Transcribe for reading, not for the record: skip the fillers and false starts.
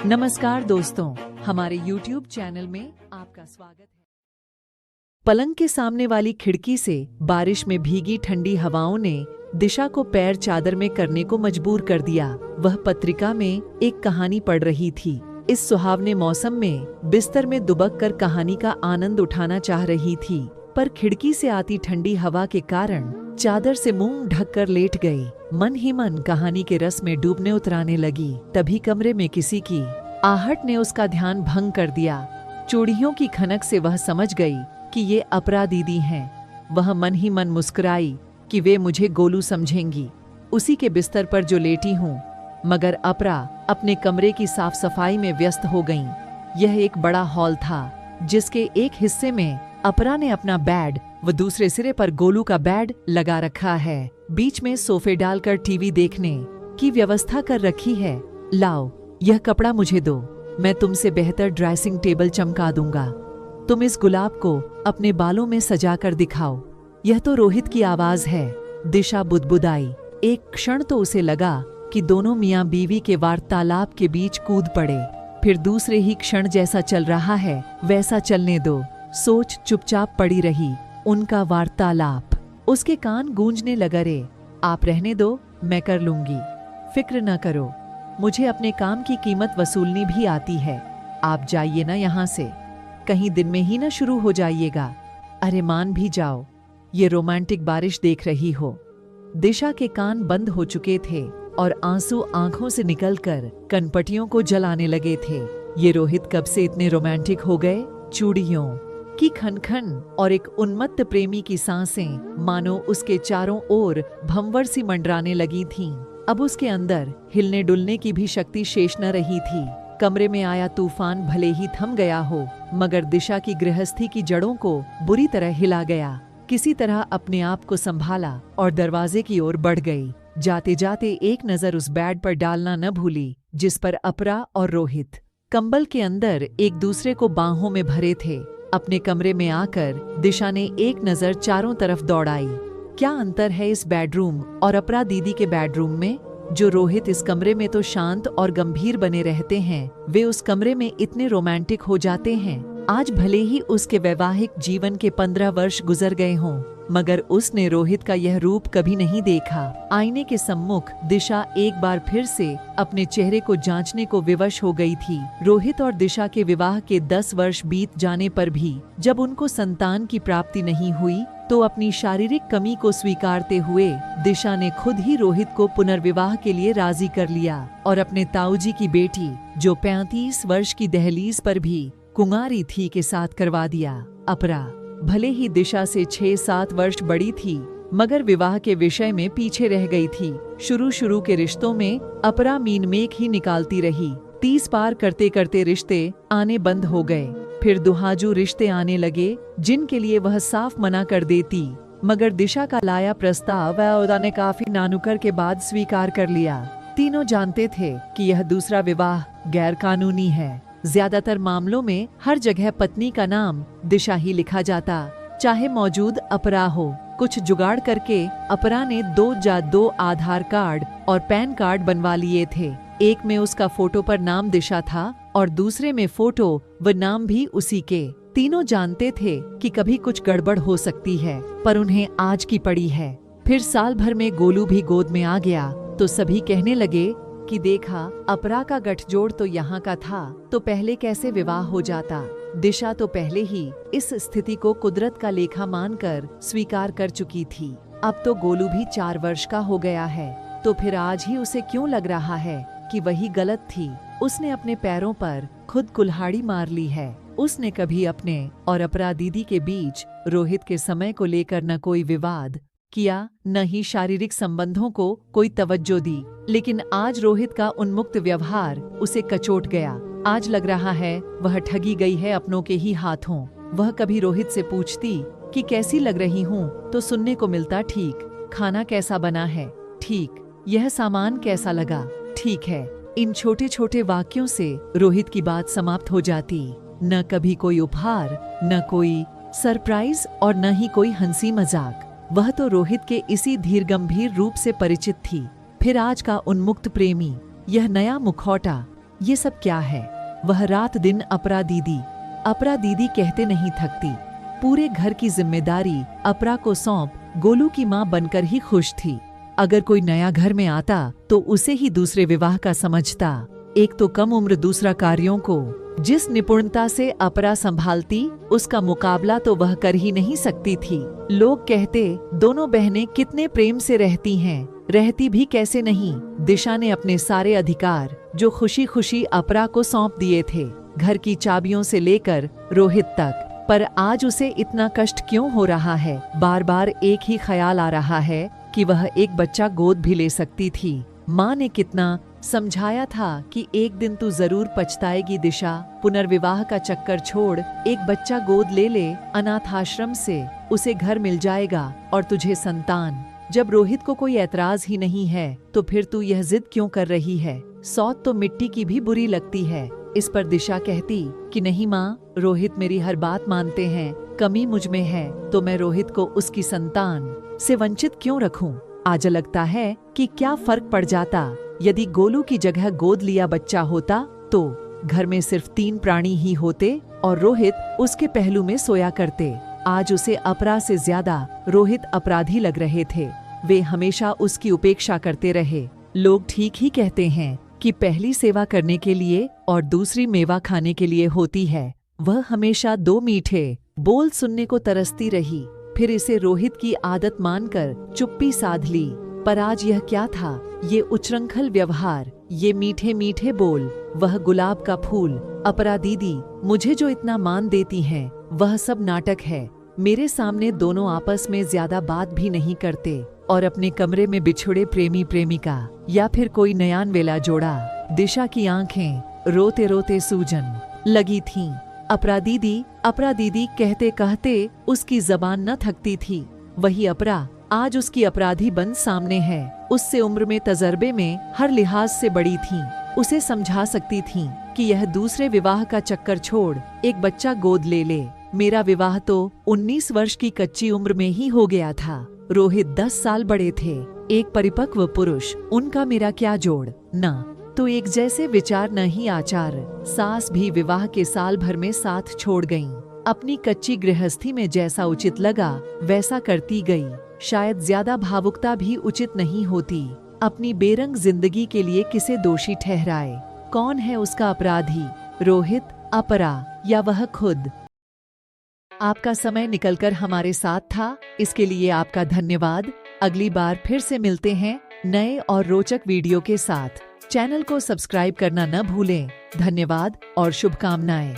नमस्कार दोस्तों, हमारे YouTube चैनल में आपका स्वागत है। पलंग के सामने वाली खिड़की से बारिश में भीगी ठंडी हवाओं ने दिशा को पैर चादर में करने को मजबूर कर दिया। वह पत्रिका में एक कहानी पढ़ रही थी। इस सुहावने मौसम में बिस्तर में दुबक कर कहानी का आनंद उठाना चाह रही थी, पर खिड़की से आती ठंडी हवा के कारण चादर से मुंह ढककर लेट गई। मन ही मन कहानी के रस में डूबने उतराने लगी। तभी कमरे में किसी की आहट ने उसका ध्यान भंग कर दिया। चूड़ियों की खनक से वह समझ गई कि ये अपरा दीदी हैं। वह मन ही मन मुस्कुराई कि वे मुझे गोलू समझेंगी, उसी के बिस्तर पर जो लेटी हूँ। मगर अपरा अपने कमरे की साफ सफाई में व्यस्त हो गईं। यह एक बड़ा हॉल था, जिसके एक हिस्से में अपरा ने अपना बेड व दूसरे सिरे पर गोलू का बेड लगा रखा है। बीच में सोफे डालकर टीवी देखने की व्यवस्था कर रखी है। लाओ, यह कपड़ा मुझे दो, मैं तुमसे बेहतर ड्रेसिंग टेबल चमका दूंगा। तुम इस गुलाब को अपने बालों में सजा कर दिखाओ। यह तो रोहित की आवाज है। दिशा बुदबुदाई। एक क्षण तो उसे लगा कि दोनों मियां बीवी के वार्तालाप के बीच कूद पड़े। फिर दूसरे ही क्षण जैसा चल रहा है वैसा चलने दो, सोच चुपचाप पड़ी रही। उनका वार्तालाप उसके कान गूंजने लगा। रे आप रहने दो, मैं कर लूंगी, फिक्र न करो, मुझे अपने काम की कीमत वसूलनी भी आती है। आप जाइए ना यहाँ से, कहीं दिन में ही ना शुरू हो जाइएगा। अरे मान भी जाओ, ये रोमांटिक बारिश देख रही हो। दिशा के कान बंद हो चुके थे और आंसू आंखों से निकलकर कनपटियों को जलाने लगे थे। ये रोहित कब से इतने रोमांटिक हो गए? चूड़ियों की खनखन और एक उन्मत्त प्रेमी की सांसें मानो उसके चारों ओर भंवर सी मंडराने लगी थीं। अब उसके अंदर हिलने डुलने की भी शक्ति शेष न रही थी। कमरे में आया तूफान भले ही थम गया हो, मगर दिशा की गृहस्थी की जड़ों को बुरी तरह हिला गया। किसी तरह अपने आप को संभाला और दरवाजे की ओर बढ़ गई। जाते जाते एक नजर उस बेड पर डालना न भूली, जिस पर अपरा और रोहित कंबल के अंदर एक दूसरे को बाहों में भरे थे। अपने कमरे में आकर दिशा ने एक नजर चारों तरफ दौड़ाई। क्या अंतर है इस बेडरूम और अपरा दीदी के बेडरूम में? जो रोहित इस कमरे में तो शांत और गंभीर बने रहते हैं, वे उस कमरे में इतने रोमांटिक हो जाते हैं। आज भले ही उसके वैवाहिक जीवन के 15 वर्ष गुजर गए हों, मगर उसने रोहित का यह रूप कभी नहीं देखा। आईने के सम्मुख दिशा एक बार फिर से अपने चेहरे को जांचने को विवश हो गई थी। रोहित और दिशा के विवाह के 10 वर्ष बीत जाने पर भी जब उनको संतान की प्राप्ति नहीं हुई, तो अपनी शारीरिक कमी को स्वीकारते हुए दिशा ने खुद ही रोहित को पुनर्विवाह के लिए राजी कर लिया और अपने ताऊजी की बेटी, जो 35 वर्ष की दहलीज पर भी कुंवारी थी, के साथ करवा दिया। अपरा भले ही दिशा से 6-7 वर्ष बड़ी थी, मगर विवाह के विषय में पीछे रह गई थी। शुरू के रिश्तों में अपरा मीन मेघ ही निकालती रही। 30 पार करते करते रिश्ते आने बंद हो गए। फिर दुहाजू रिश्ते आने लगे, जिनके लिए वह साफ मना कर देती, मगर दिशा का लाया प्रस्ताव वह ने काफी नानुकर के बाद स्वीकार कर लिया। तीनों जानते थे कि यह दूसरा विवाह गैर कानूनी है। ज्यादातर मामलों में हर जगह पत्नी का नाम दिशा ही लिखा जाता, चाहे मौजूद अपरा हो। कुछ जुगाड़ करके अपरा ने 2 आधार कार्ड और पैन कार्ड बनवा लिए थे। एक में उसका फोटो पर नाम दिशा था और दूसरे में फोटो व नाम भी उसी के। तीनों जानते थे कि कभी कुछ गड़बड़ हो सकती है, पर उन्हें आज की पड़ी है। फिर साल भर में गोलू भी गोद में आ गया, तो सभी कहने लगे कि देखा, अपरा का गठजोड़ तो यहाँ का था, तो पहले कैसे विवाह हो जाता। दिशा तो पहले ही इस स्थिति को कुदरत का लेखा मानकर स्वीकार कर चुकी थी। अब तो गोलू भी 4 वर्ष का हो गया है, तो फिर आज ही उसे क्यों लग रहा है कि वही गलत थी। उसने अपने पैरों पर खुद कुल्हाड़ी मार ली है। उसने कभी अपने और अपरा दीदी के बीच रोहित के समय को लेकर न कोई विवाद किया, न ही शारीरिक संबंधों को कोई तवज्जो दी। लेकिन आज रोहित का उन्मुक्त व्यवहार उसे कचोट गया। आज लग रहा है वह ठगी गई है अपनों के ही हाथों। वह कभी रोहित से पूछती कि कैसी लग रही हूँ, तो सुनने को मिलता, ठीक। खाना कैसा बना है? ठीक। यह सामान कैसा लगा? ठीक है। इन छोटे छोटे वाक्यों से रोहित की बात समाप्त हो जाती। न कभी कोई उपहार, न कोई सरप्राइज और न ही कोई हंसी मजाक। वह तो रोहित के इसी धीर गंभीर रूप से परिचित थी। फिर आज का उन्मुक्त प्रेमी, यह नया मुखौटा ये सब क्या है? वह रात दिन अपरा दीदी कहते नहीं थकती। पूरे घर की जिम्मेदारी अपरा को सौंप गोलू की माँ बनकर ही खुश थी। अगर कोई नया घर में आता तो उसे ही दूसरे विवाह का समझता। एक तो कम उम्र, दूसरा कार्यों को जिस निपुणता से अपरा संभालती उसका मुकाबला तो वह कर ही नहीं सकती थी। लोग कहते दोनों बहनें कितने प्रेम से रहती हैं, रहती भी कैसे नहीं। दिशा ने अपने सारे अधिकार जो खुशी खुशी अपरा को सौंप दिए थे, घर की चाबियों से लेकर रोहित तक। पर आज उसे इतना कष्ट क्यों हो रहा है? बार बार एक ही ख्याल आ रहा है कि वह एक बच्चा गोद भी ले सकती थी। माँ ने कितना समझाया था कि एक दिन तू जरूर पछताएगी दिशा, पुनर्विवाह का चक्कर छोड़, एक बच्चा गोद ले ले, अनाथ आश्रम से उसे घर मिल जाएगा और तुझे संतान। जब रोहित को कोई ऐतराज ही नहीं है तो फिर तू यह जिद क्यों कर रही है? सौत तो मिट्टी की भी बुरी लगती है। इस पर दिशा कहती कि नहीं माँ, रोहित मेरी हर बात मानते हैं, कमी मुझ में है तो मैं रोहित को उसकी संतान से वंचित क्यों रखूं? आज लगता है कि क्या फर्क पड़ जाता यदि गोलू की जगह गोद लिया बच्चा होता तो घर में सिर्फ 3 प्राणी ही होते और रोहित उसके पहलू में सोया करते। आज उसे अपरा से ज्यादा रोहित अपराधी लग रहे थे। वे हमेशा उसकी उपेक्षा करते रहे। लोग ठीक ही कहते हैं कि पहली सेवा करने के लिए और दूसरी मेवा खाने के लिए होती है। वह हमेशा 2 मीठे बोल सुनने को तरसती रही, फिर इसे रोहित की आदत मानकर चुप्पी साध ली। पर आज यह क्या था? ये उच्चृंखल व्यवहार, ये मीठे मीठे बोल, वह गुलाब का फूल। अपरा दीदी मुझे जो इतना मान देती हैं, वह सब नाटक है। मेरे सामने दोनों आपस में ज्यादा बात भी नहीं करते और अपने कमरे में बिछुड़े प्रेमी प्रेमिका या फिर कोई नयानवेला जोड़ा। दिशा की आंखें रोते रोते सूजन लगी थीं। अपरा दीदी कहते कहते उसकी जबान न थकती थी। वही अपरा आज उसकी अपराधी बन सामने है। उससे उम्र में, तजर्बे में हर लिहाज से बड़ी थी। उसे समझा सकती थी कि यह दूसरे विवाह का चक्कर छोड़ एक बच्चा गोद ले ले। मेरा विवाह तो 19 वर्ष की कच्ची उम्र में ही हो गया था। रोहित 10 साल बड़े थे, एक परिपक्व पुरुष, उनका मेरा क्या जोड़? न तो एक जैसे विचार न ही आचार। सास भी विवाह के साल भर में साथ छोड़ गईं। अपनी कच्ची गृहस्थी में जैसा उचित लगा वैसा करती गई। शायद ज्यादा भावुकता भी उचित नहीं होती। अपनी बेरंग जिंदगी के लिए किसे दोषी ठहराए? कौन है उसका अपराधी? रोहित, अपरा या वह खुद? आपका समय निकलकर हमारे साथ था, इसके लिए आपका धन्यवाद। अगली बार फिर से मिलते हैं नए और रोचक वीडियो के साथ। चैनल को सब्सक्राइब करना न भूलें। धन्यवाद और शुभकामनाएं।